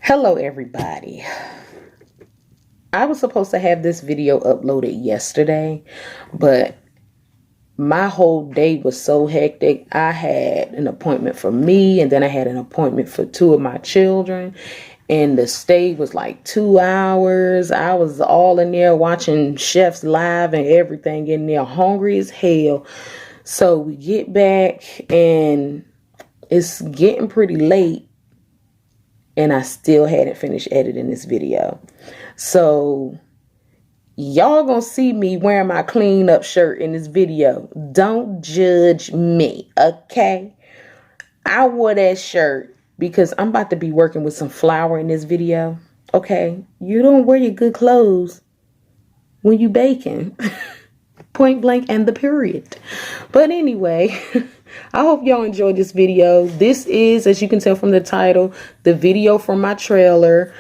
Hello everybody. I was supposed to have this video uploaded yesterday, but my whole day was so hectic. I had an appointment for me, and then I had an appointment for two of my children, and the stay was like 2 hours. I was all in there watching chefs live and everything, in there hungry as hell. So we get back and it's getting pretty late, and I still hadn't finished editing this video. So y'all gonna see me wearing my clean up shirt in this video. Don't judge me, okay? I wore that shirt because I'm about to be working with some flour in this video, okay? You don't wear your good clothes when you baking. Point blank and the period. But anyway, I hope y'all enjoyed this video. This is, as you can tell from the title, the video from my trailer.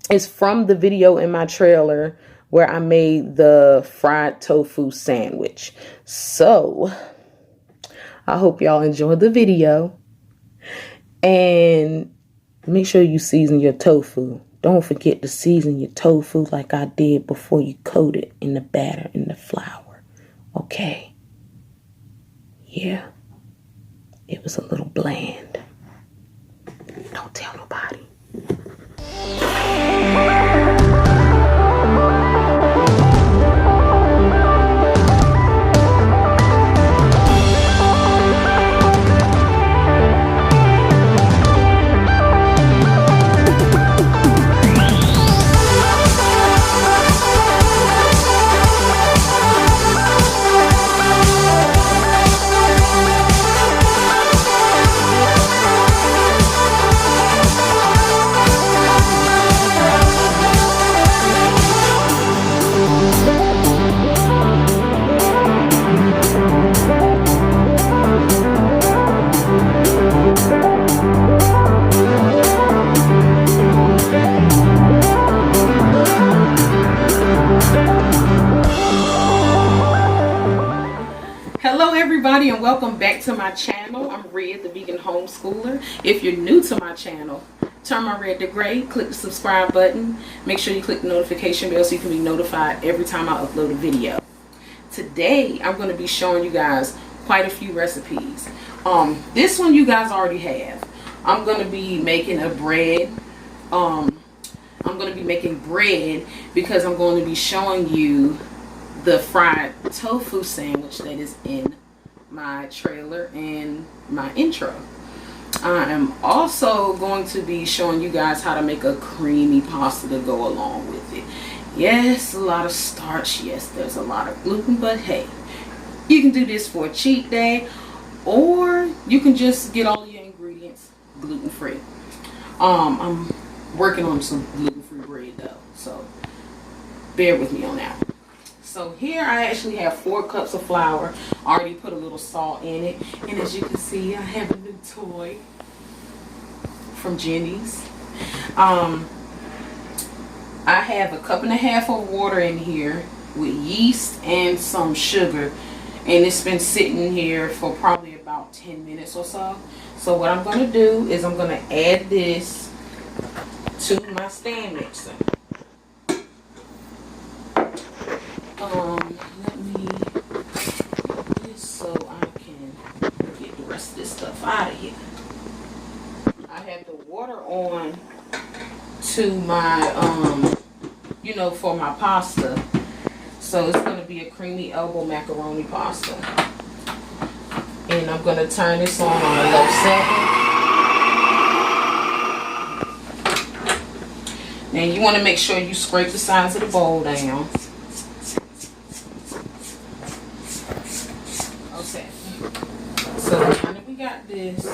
It's from the video in my trailer where I made the fried tofu sandwich. So I hope y'all enjoyed the video, and make sure you season your tofu. Don't forget to season your tofu like I did before you coat it in the batter in the flour. Okay. Yeah. It was a little bland. Don't tell nobody. Everybody, and welcome back to my channel. I'm Red, the vegan homeschooler. If you're new to my channel, turn my red to gray, click the subscribe button, make sure you click the notification bell so you can be notified every time I upload a video. Today I'm going to be showing you guys quite a few recipes. This one you guys already have. I'm going to be making a bread. I'm going to be making bread because I'm going to be showing you the fried tofu sandwich that is in my trailer and my intro. I am also going to be showing you guys how to make a creamy pasta to go along with it. Yes, a lot of starch. Yes, there's a lot of gluten, but hey, you can do this for a cheat day, or you can just get all your ingredients gluten-free. I'm working on some gluten-free bread though, so bear with me on that. So here I actually have 4 cups of flour. I already put a little salt in it. And as you can see, I have a new toy from Jenny's. I have a 1.5 cups of water in here with yeast and some sugar. And it's been sitting here for probably about 10 minutes or so. So what I'm going to do is I'm going to add this to my stand mixer. Let me do this so I can get the rest of this stuff out of here. I have the water on to my, for my pasta. So it's going to be a creamy elbow macaroni pasta. And I'm going to turn this on a low setting. Now you want to make sure you scrape the sides of the bowl down. So now that we got this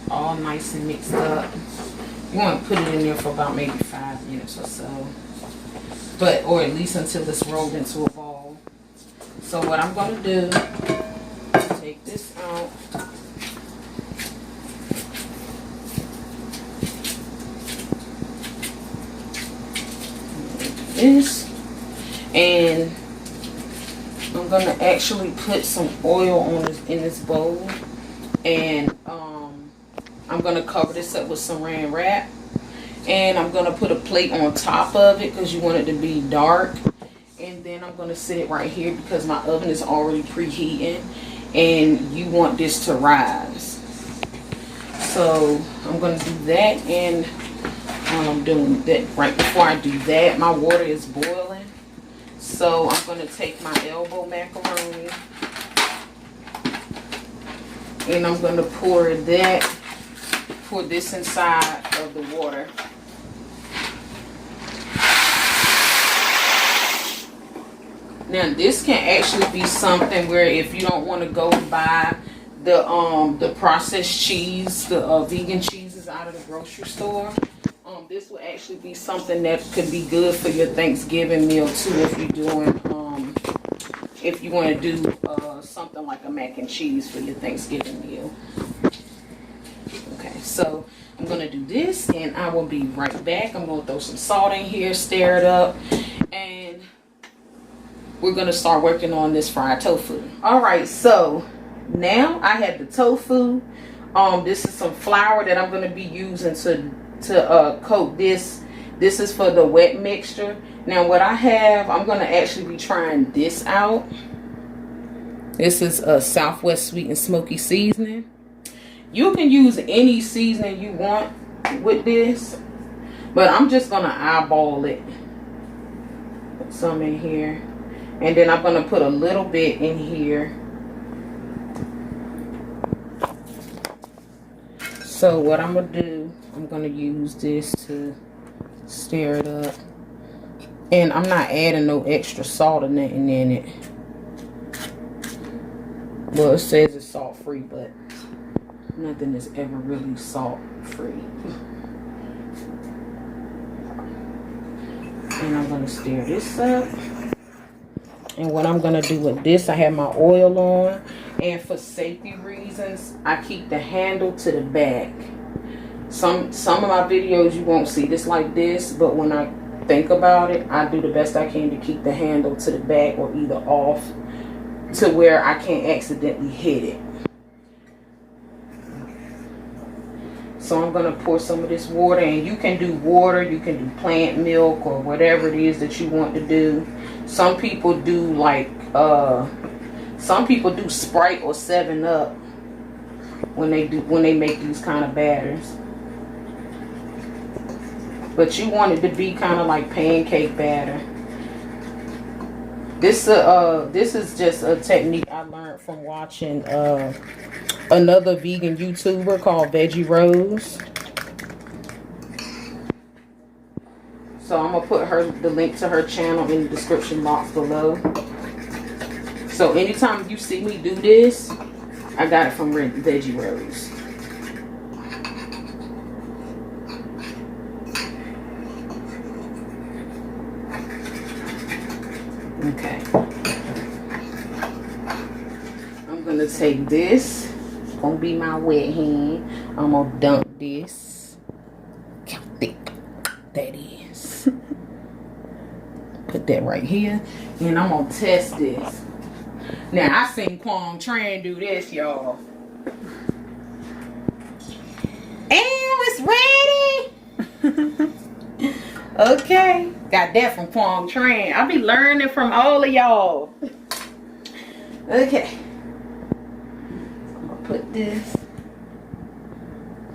all nice and mixed up, you want to put it in there for about maybe 5 minutes or so, or at least until it's rolled into a ball. So what I'm going to do is take this out. This, and I'm going to actually put some oil on in this bowl, and I'm I'm going to cover this up with saran wrap. And I'm going to put a plate on top of it because you want it to be dark. And then I'm going to sit it right here because my oven is already preheating. And you want this to rise. So I'm going to do that. And I'm doing that right before I do that. My water is boiling. So I'm going to take my elbow macaroni. And I'm going to pour this inside of the water. Now this can actually be something where if you don't want to go buy the processed cheese, the vegan cheeses out of the grocery store, this will actually be something that could be good for your Thanksgiving meal too. If you're doing, if you want to do something like a mac and cheese for your Thanksgiving meal. Okay, so I'm gonna do this, and I will be right back. I'm gonna throw some salt in here, stir it up, and we're gonna start working on this fried tofu. All right, so now I have the tofu. This is some flour that I'm gonna be using to coat this. This is for the wet mixture. Now what I have, I'm gonna actually be trying this out. This is a Southwest sweet and smoky seasoning. You can use any seasoning you want with this, but I'm just gonna eyeball it. Put some in here, and then I'm gonna put a little bit in here. So what I'm gonna do, I'm gonna use this to stir it up, and I'm not adding no extra salt or nothing in it. Well, it says it's salt free, but nothing is ever really salt free. And I'm gonna stir this up. And what I'm gonna do with this, I have my oil on, and for safety reasons, I keep the handle to the back. Some of my videos you won't see this like this, but when I think about it, I do the best I can to keep the handle to the back or either off to where I can't accidentally hit it. So I'm going to pour some of this water, and you can do water, you can do plant milk or whatever it is that you want to do. Some people do like, some people do Sprite or 7-Up when they make these kind of batters. But you want it to be kind of like pancake batter. This is just a technique I learned from watching another vegan YouTuber called Veggie Rose. So I'm gonna put the link to her channel in the description box below. So anytime you see me do this, I got it from Veggie Rose. Okay. I'm gonna take this. It's gonna be my wet hand. I'm gonna dunk this. How thick that is. Put that right here. And I'm gonna test this. Now I seen Quang Tran do this, y'all. And it's ready. Okay, got that from Quang Tran. I be learning from all of y'all. Okay, I'm gonna put this,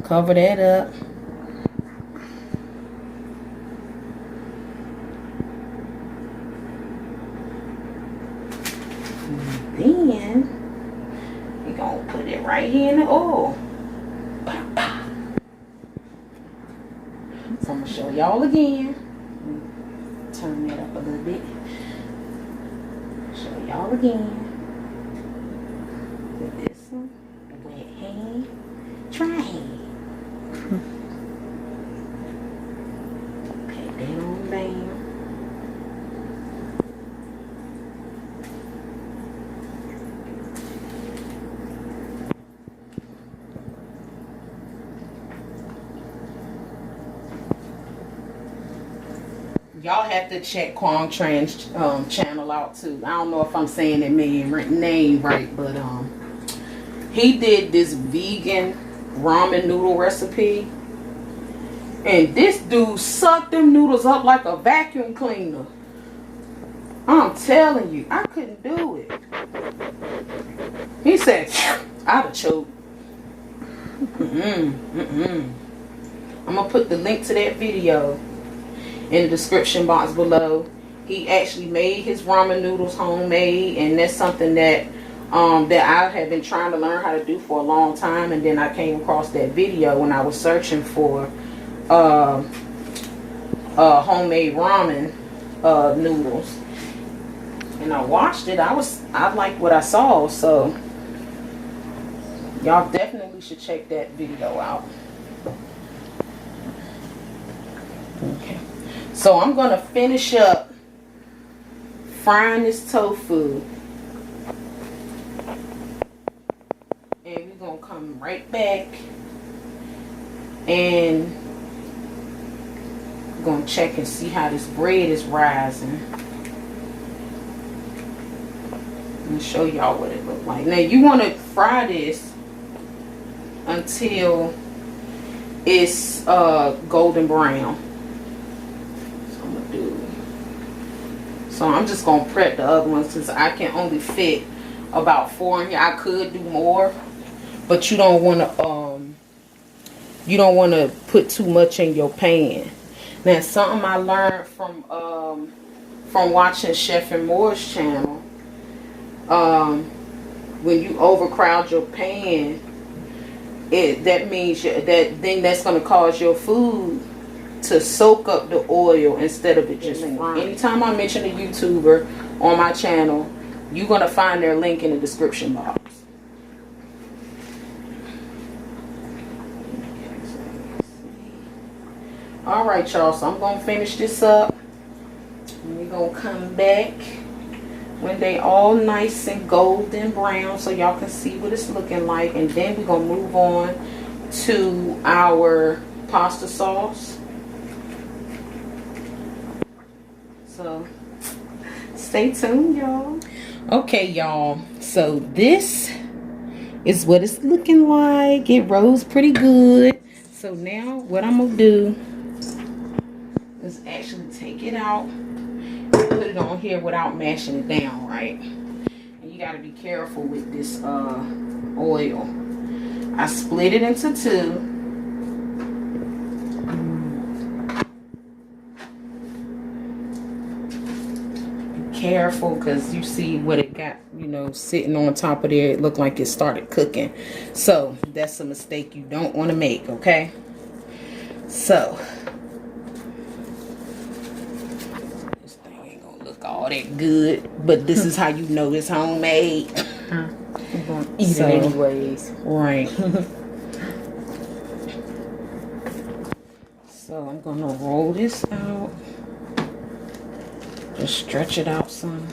cover that up. And then we're gonna put it right here in the oil. Pow, pow. So I'm gonna show y'all again. Turn that up a little bit. Show y'all again. With this one, wet hand, dry hand. Pat that on down. Y'all have to check Quang Tran's channel out too. I don't know if I'm saying that man name right, but he did this vegan ramen noodle recipe. And this dude sucked them noodles up like a vacuum cleaner. I'm telling you, I couldn't do it. He said, I'd have choked. I'm going to put the link to that video in the description box below. He actually made his ramen noodles homemade, and that's something that that I have been trying to learn how to do for a long time. And then I came across that video when I was searching for homemade ramen noodles, and I watched it. I liked what I saw, so y'all definitely should check that video out. Okay, so I'm gonna finish up frying this tofu, and we're gonna come right back and we're gonna check and see how this bread is rising. I'm gonna show y'all what it looks like. Now you want to fry this until it's golden brown. So I'm just gonna prep the other ones since I can only fit about 4 in here. I could do more, but you don't want to put too much in your pan. Now something I learned from watching Chef and Moore's channel. When you overcrowd your pan, that means that's gonna cause your food to soak up the oil instead of it just frying. Anytime I mention a YouTuber on my channel, you're gonna find their link in the description box. Alright y'all, so I'm gonna finish this up and we're gonna come back when they all nice and golden brown so y'all can see what it's looking like, and then we're gonna move on to our pasta sauce. So stay tuned, y'all. Okay, y'all, so this is what it's looking like. It rose pretty good. So now what I'm gonna do is actually take it out and put it on here without mashing it down, right? And you got to be careful with this oil. I split it into 2. Careful, because you see what it got, you know, sitting on top of there. It looked like it started cooking, so that's a mistake you don't want to make. Okay, so this thing ain't gonna look all that good, but this is how you know it's homemade. You're gonna eat it anyways, right? So I'm gonna roll this out. Just stretch it out some.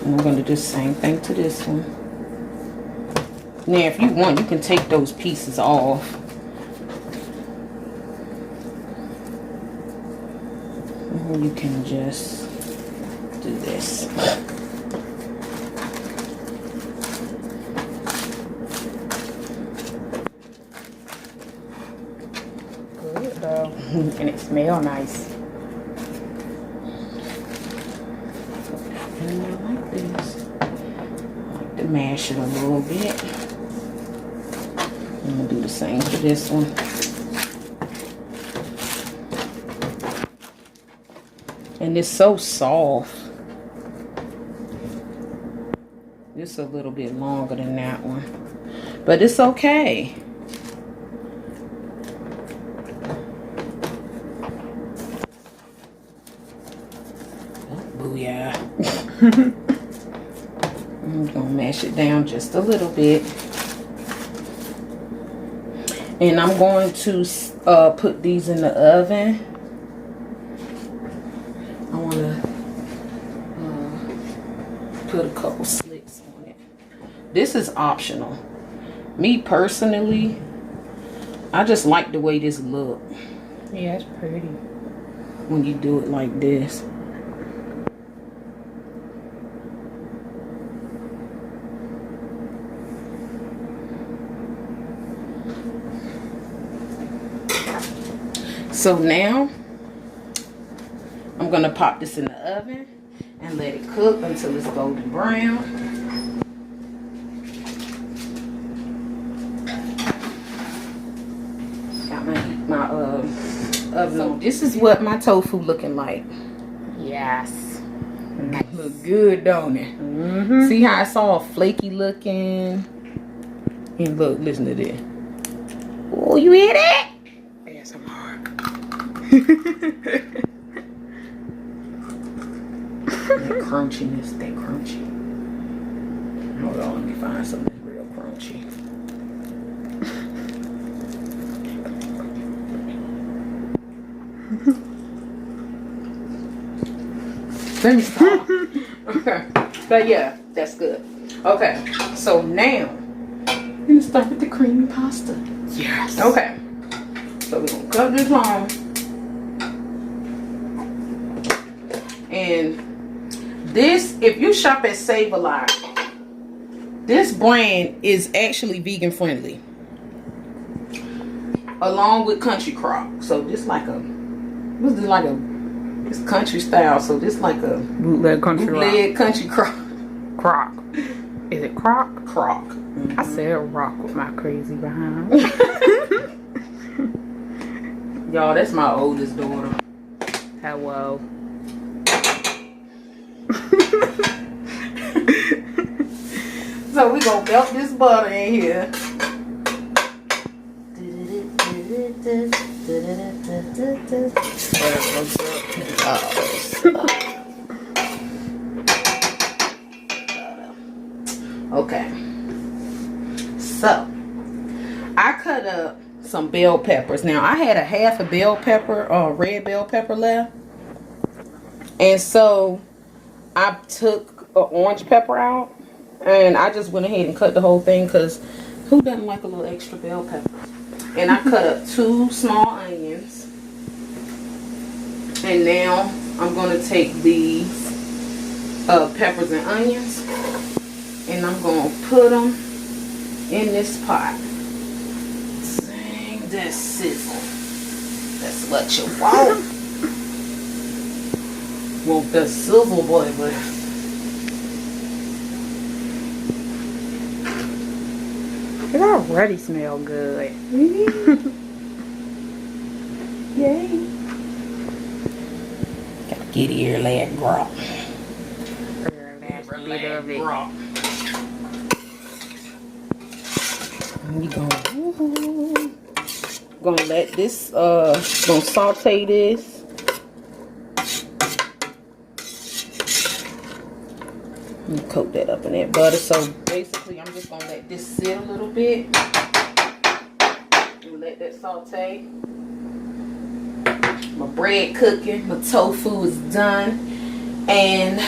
And we're going to do the same thing to this one. Now, if you want, you can take those pieces off. And you can just do this. and it smells nice. And I like this. I like to mash it a little bit. I'm gonna do the same for this one. And it's so soft. It's a little bit longer than that one, but it's okay. Yeah. I'm gonna mash it down just a little bit, and I'm going to put these in the oven. I want to put a couple slits on it. This is optional. Me personally, I just like the way this look. Yeah, it's pretty. when you do it like this. So now I'm gonna pop this in the oven and let it cook until it's golden brown. Got my oven. So this is what my tofu looking like. Yes. Look good, don't it? Mm-hmm. See how it's all flaky looking? And look, listen to this. Oh, you hear that? ASMR. That crunchiness, that crunchy. Hold on, let me find something real crunchy. Let me stop. Okay, but yeah, that's good. Okay, so now we're gonna start with the creamy pasta. Yes. Okay, so we're gonna cut this long. And this, if you shop at Save a Lot, this brand is actually vegan friendly, along with Country Crock. So this like a, what's this like a? It's country style, so this like a Bootleg country bootleg country crock. Crock. Is it crock? Crock. I said rock with my crazy behind. Y'all, that's my oldest daughter. Hello. So we gonna melt this butter in here. Okay. So I cut up some bell peppers. Now I had a half a bell pepper, red bell pepper left. And so I took an orange pepper out. And I just went ahead and cut the whole thing because who doesn't like a little extra bell pepper? And I cut up 2 small onions. And now I'm going to take these peppers and onions. And I'm going to put them in this pot. Dang, that sizzle. That's what you want. Want that sizzle, boy, but... It already smells good. Yay. Gotta get here, lad grok. Last bit of it. We gonna let this gonna saute this. Let me coat that up in that butter. So basically I'm just gonna let this sit a little bit and let that saute. My bread cooking, my tofu is done, and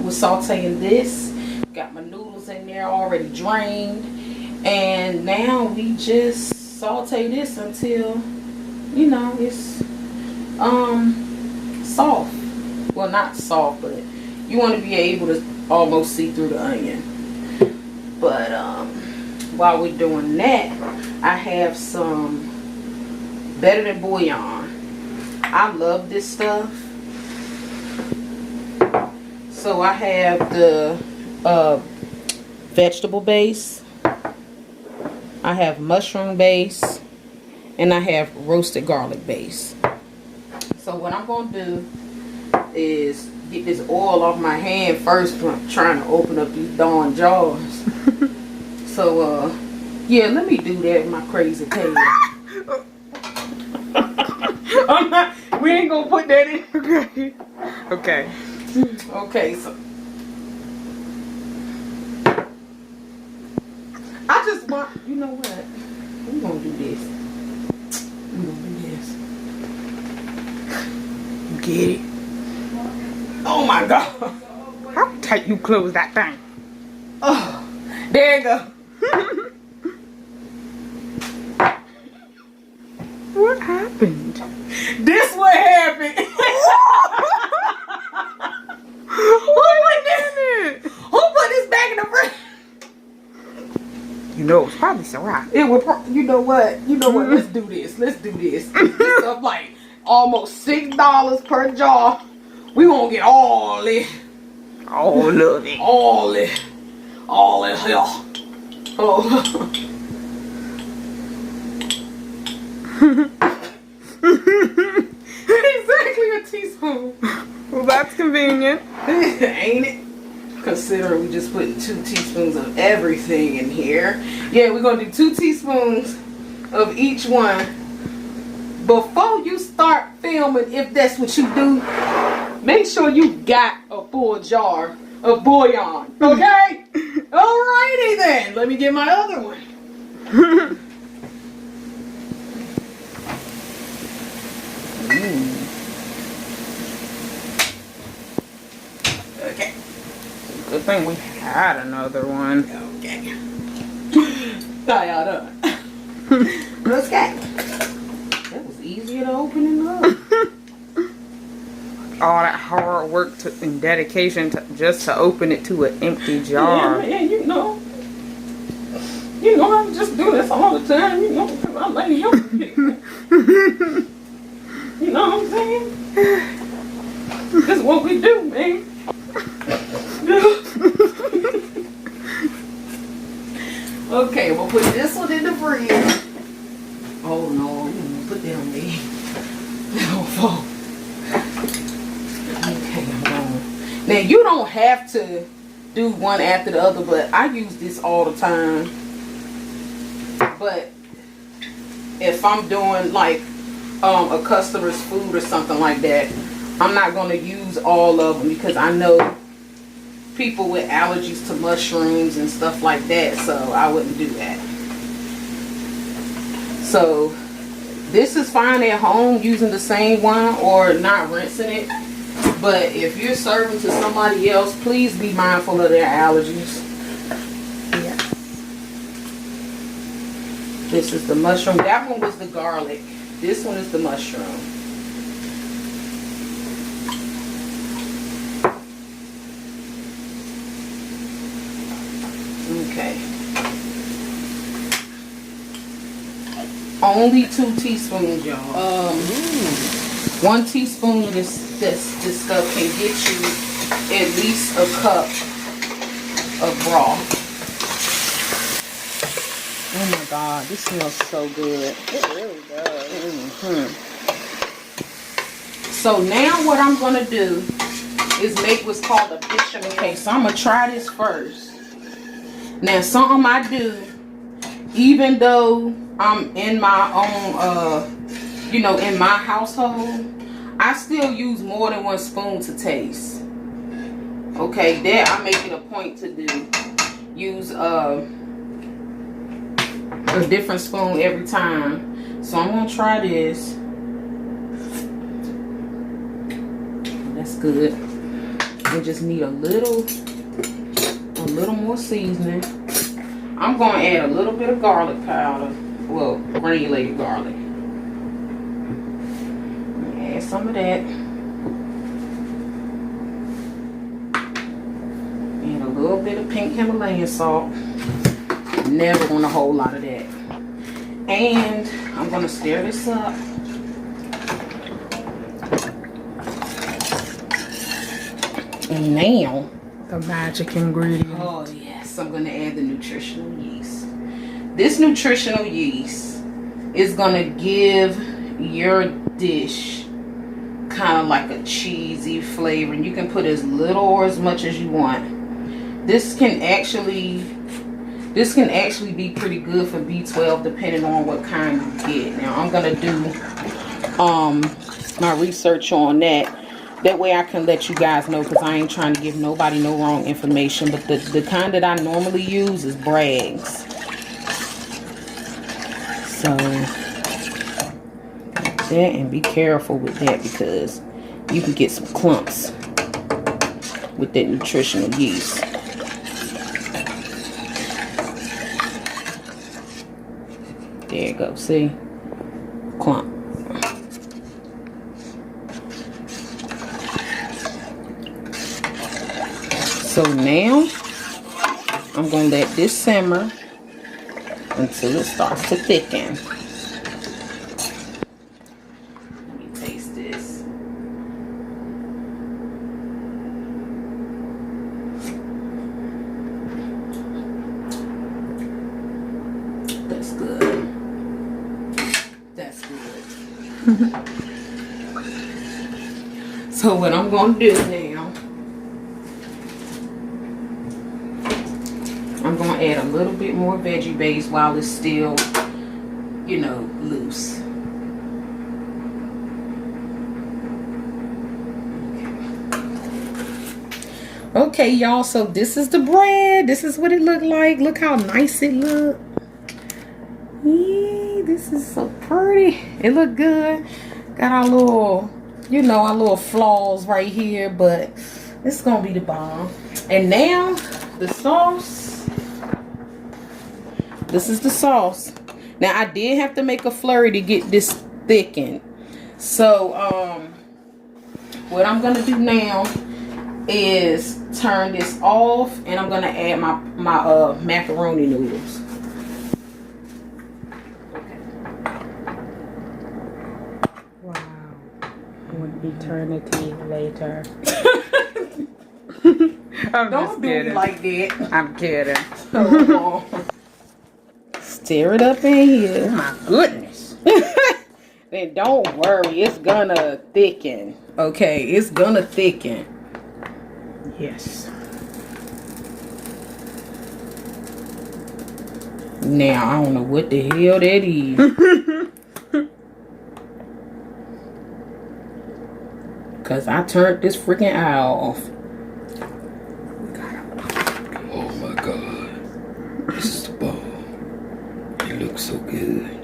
we're sauteing this. Got my noodles in there already drained, and now we just saute this until, you know, it's soft. Well, not soft, but you want to be able to almost see through the onion. But while we're doing that, I have some Better Than Bouillon. I love this stuff. So I have the vegetable base, I have mushroom base, and I have roasted garlic base. So what I'm going to do is get this oil off my hand first when I'm trying to open up these darn jars. So yeah, let me do that with my crazy tail. We ain't gonna put that in. Okay. Okay. Okay, so I just want, you know what? We're gonna do this. We're gonna do this. Get it? Oh my God. How tight you close that thing? Oh, there you go. What happened? This what happened. Who put this back in the fridge? You know, it's probably Ciroc. It would. You know what? Let's do this. This stuff like almost $6 per jar. We gonna get all it. All of it. All it here. Oh. Exactly a teaspoon. Well, that's convenient. Ain't it? Consider we just put 2 teaspoons of everything in here. Yeah, we're gonna do 2 teaspoons of each one. Before you start filming, if that's what you do, make sure you got a full jar of bouillon. Okay? Alrighty then. Let me get my other one. Okay. Good thing we had another one. Okay. How y'all done? Let's go. That was easier to open than the All that hard work and dedication just to open it to an empty jar. Yeah, you know. I just do this all the time. You know, I lay young people. You know what I'm saying? This is what we do, man. Okay, we'll put this one in the fridge. Oh no, you didn't put that on me. That fall. Okay, I'm going. Now you don't have to do one after the other, but I use this all the time. But if I'm doing like a customer's food or something like that, I'm not going to use all of them because I know people with allergies to mushrooms and stuff like that, so I wouldn't do that. So this is fine at home using the same one or not rinsing it, but if you're serving to somebody else, please be mindful of their allergies. Yeah. This is the mushroom. That one was the garlic. This one is the mushroom. Okay. Only 2 teaspoons, y'all. 1 teaspoon of this stuff can get you at least a cup of broth. Oh my God, this smells so good. It really does. So now what I'm gonna do is make what's called a bechamel. Okay, so I'm gonna try this first. Now something I do, even though I'm in my own, in my household, I still use more than 1 spoon to taste. Okay, that I make it a point to do. Use a different spoon every time. So I'm gonna try this. That's good. I just need a little more seasoning. I'm gonna add a little bit of garlic powder. Well, granulated garlic. Add some of that. And a little bit of pink Himalayan salt. Never want a whole lot of that. And I'm gonna stir this up. And now, The magic ingredient. oh yes, I'm gonna add the nutritional yeast. This nutritional yeast is gonna give your dish kind of like a cheesy flavor, and you can put as little or as much as you want. This can actually be pretty good for B12 depending on what kind you get. Now I'm gonna do my research on that. That way I can let you guys know, because I ain't trying to give nobody no wrong information. But the kind that I normally use is Bragg's. So that, and be careful with that because you can get some clumps with that nutritional yeast. There you go, see? Clump. So now I'm gonna let this simmer until it starts to thicken. Let me taste this. That's good. That's good. So what I'm gonna do now, I'm gonna add a little bit more veggie base while it's still, you know, loose. Okay, y'all, so this is the bread. This is what it looked like. Look how nice it looked. Yeah, this is so pretty. It looked good. Got our little, you know, our little flaws right here, but it's gonna be the bomb. And now the sauce. This is the sauce. Now I did have to make a flurry to get this thickened. So what I'm gonna do now is turn this off, and I'm gonna add my macaroni noodles. Wow. One eternity later. I'm Don't just do kidding. me like that. I'm kidding. So, stir it up in here. Oh my goodness. Then don't worry, it's gonna thicken. Okay, it's gonna thicken. Yes. Now I don't know what the hell that is. Cause I turned this freaking aisle off. Oh my god. This is the ball. It looks so good.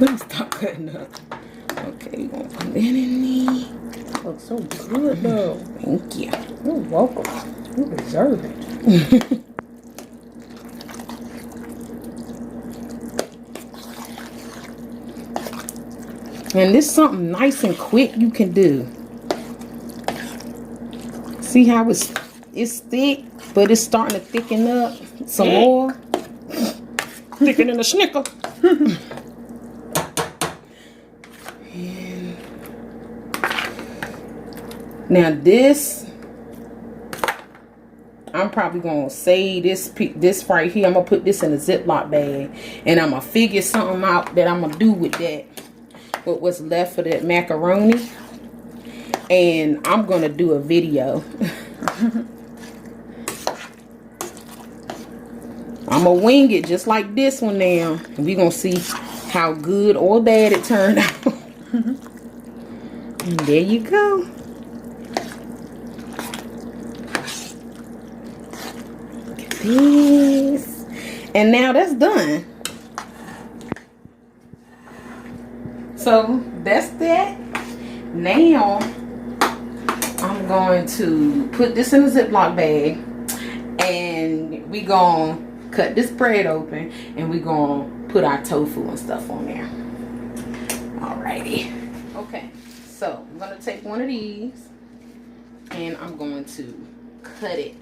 Let me stop cutting up. Okay, we're gonna put that in there. Looks so good though. Thank you. You're welcome. You deserve it. And this is something nice and quick you can do. See how it's thick, but it's starting to thicken up some more. Thicker than a snicker. And now this, I'm probably gonna save this right here. I'm gonna put this in a Ziploc bag, and I'm gonna figure something out that I'm gonna do with that. With what's left of that macaroni, and I'm gonna do a video. I'm gonna wing it just like this one now, and we gonna see how good or bad it turned out. And there you go. Look at this, and now that's done. So that's that. Now I'm going to put this in a Ziploc bag, and we gonna cut this bread open, and we gonna put our tofu and stuff on there. Alrighty. Okay, so I'm gonna take one of these, and I'm going to cut it.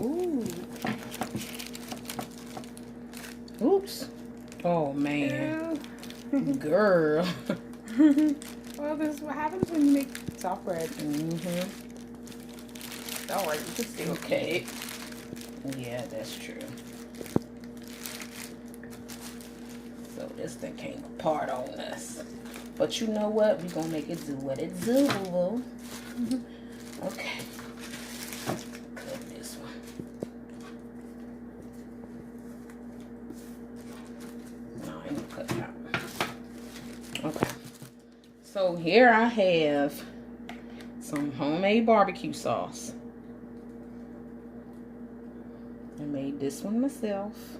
Ooh. Oops. Oh man. Girl. Well, this is what happens when you make soft bread. Mm-hmm. Alright, you can still Okay. Yeah, that's true. So this thing came apart on us. But you know what? We're gonna make it do what it do. Okay. Cut this one. No, I ain't gonna cut that. Okay. So here I have some homemade barbecue sauce. I made this one myself.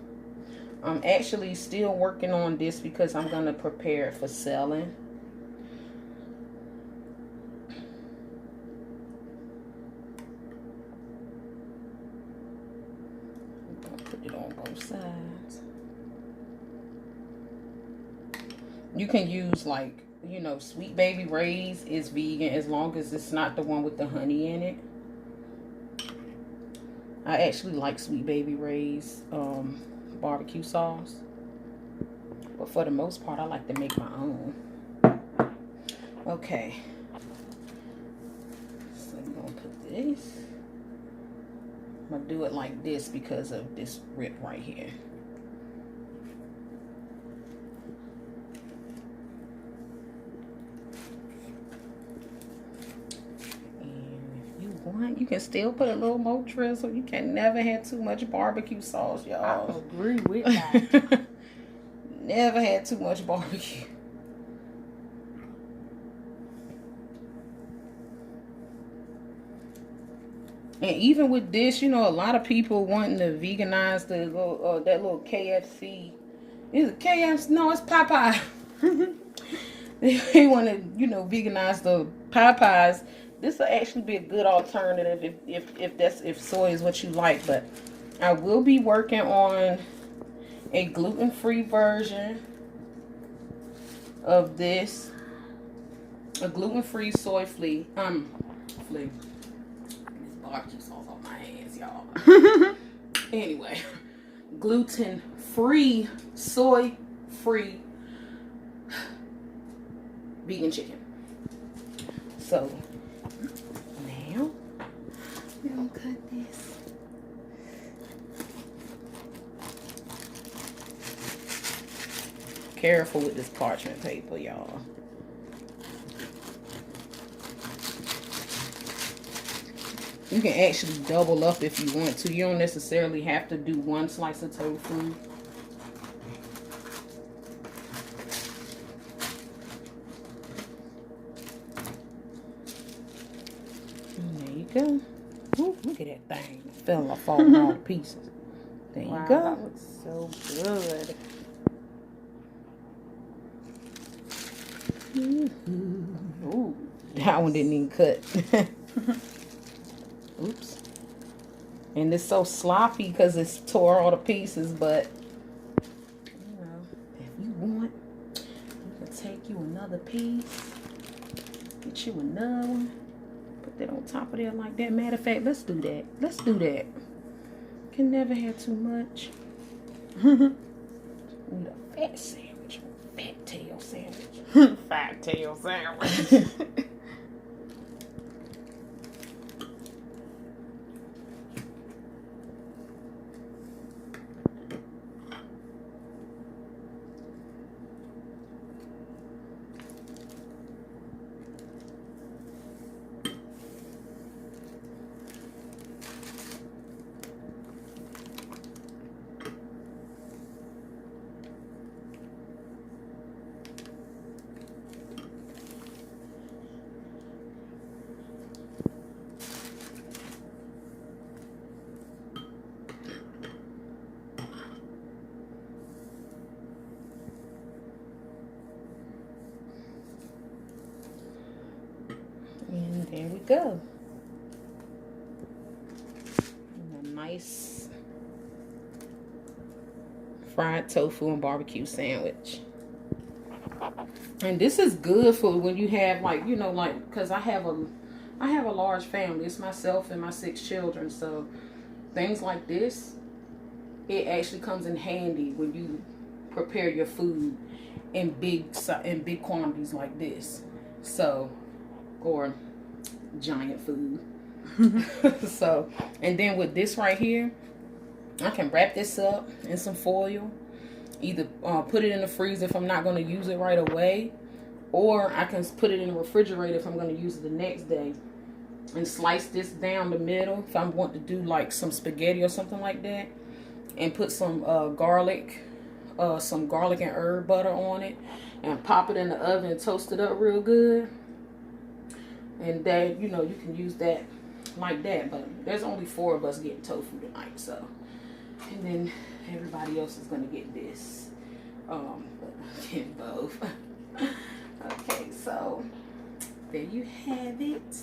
I'm actually still working on this because I'm gonna prepare it for selling. it on both sides. You can use like, you know, Sweet Baby Ray's is vegan as long as it's not the one with the honey in it. I actually like Sweet Baby Ray's barbecue sauce. But for the most part, I like to make my own. Okay. So I'm going to put this. I'm going to do it like this because of this rip right here. You can still put a little more drizzle. You can never have too much barbecue sauce, y'all. I agree with that. Never had too much barbecue. And even with this, you know, a lot of people wanting to veganize the little, that little KFC. Is it KFC? No, it's Popeye. They want to, you know, veganize the Popeyes. This will actually be a good alternative if soy is what you like. But I will be working on a gluten-free version of this. A gluten-free soy flea. This barbecue sauce on my hands, y'all. Anyway, gluten-free, soy-free vegan chicken. So now we're gonna cut this. Careful with this parchment paper, y'all. You can actually double up if you want to. You don't necessarily have to do one slice of tofu. Go. Ooh, look at that thing. It fell off, falling all to pieces. There you go. That looks so good. Ooh, that one didn't even cut. Oops. And it's so sloppy because it's tore all to pieces, but you know, if you want, you can take you another piece. Get you another one. Put that on top of there like that. Matter of fact, let's do that. Let's do that. Can never have too much. Need a fat sandwich. Fat tail sandwich. Fat tail sandwich. And there we go. And a nice fried tofu and barbecue sandwich. And this is good for when you have, like, you know, like, because I have a large family. It's myself and my 6 children. So things like this, it actually comes in handy when you prepare your food in big quantities like this. So, or giant food. So, and then with this right here, I can wrap this up in some foil. Either put it in the freezer if I'm not going to use it right away, or I can put it in the refrigerator if I'm going to use it the next day, and slice this down the middle if I want to do like some spaghetti or something like that, and put some garlic and herb butter on it, and pop it in the oven and toast it up real good. And then, you know, you can use that like that. But there's only 4 of us getting tofu tonight, so. And then everybody else is gonna get this. Get both. Okay, so there you have it.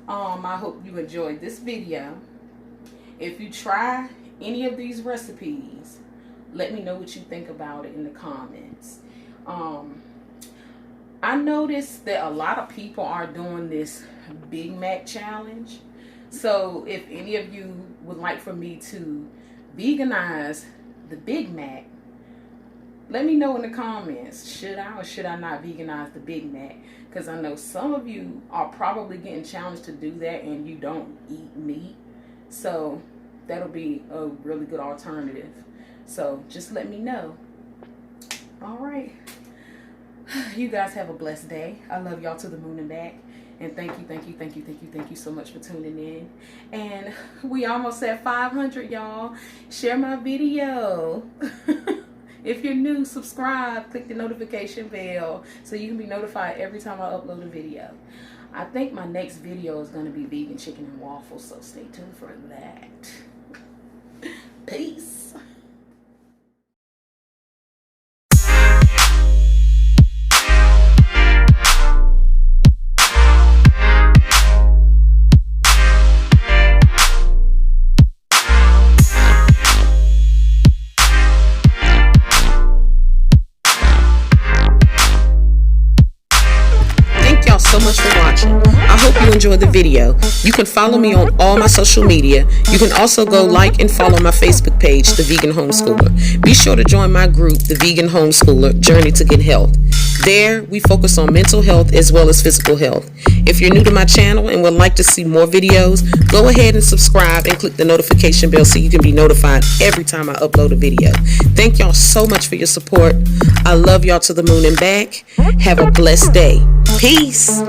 I hope you enjoyed this video. If you try any of these recipes, let me know what you think about it in the comments. I noticed that a lot of people are doing this Big Mac challenge. So if any of you would like for me to veganize the Big Mac, let me know in the comments. Should I or should I not veganize the Big Mac? Because I know some of you are probably getting challenged to do that and you don't eat meat. So that'll be a really good alternative. So just let me know. All right. You guys have a blessed day. I love y'all to the moon and back. And thank you so much for tuning in. And we almost at 500, y'all. Share my video. If you're new, subscribe. Click the notification bell so you can be notified every time I upload a video. I think my next video is going to be vegan chicken and waffles, so stay tuned for that. Peace. So much for watching. I hope you enjoyed the video. You can follow me on all my social media. You can also go like and follow my Facebook page, The Vegan Homeschooler. Be sure to join my group, The Vegan Homeschooler Journey to Good Health. There, we focus on mental health as well as physical health. If you're new to my channel and would like to see more videos, go ahead and subscribe and click the notification bell so you can be notified every time I upload a video. Thank y'all so much for your support. I love y'all to the moon and back. Have a blessed day. Peace.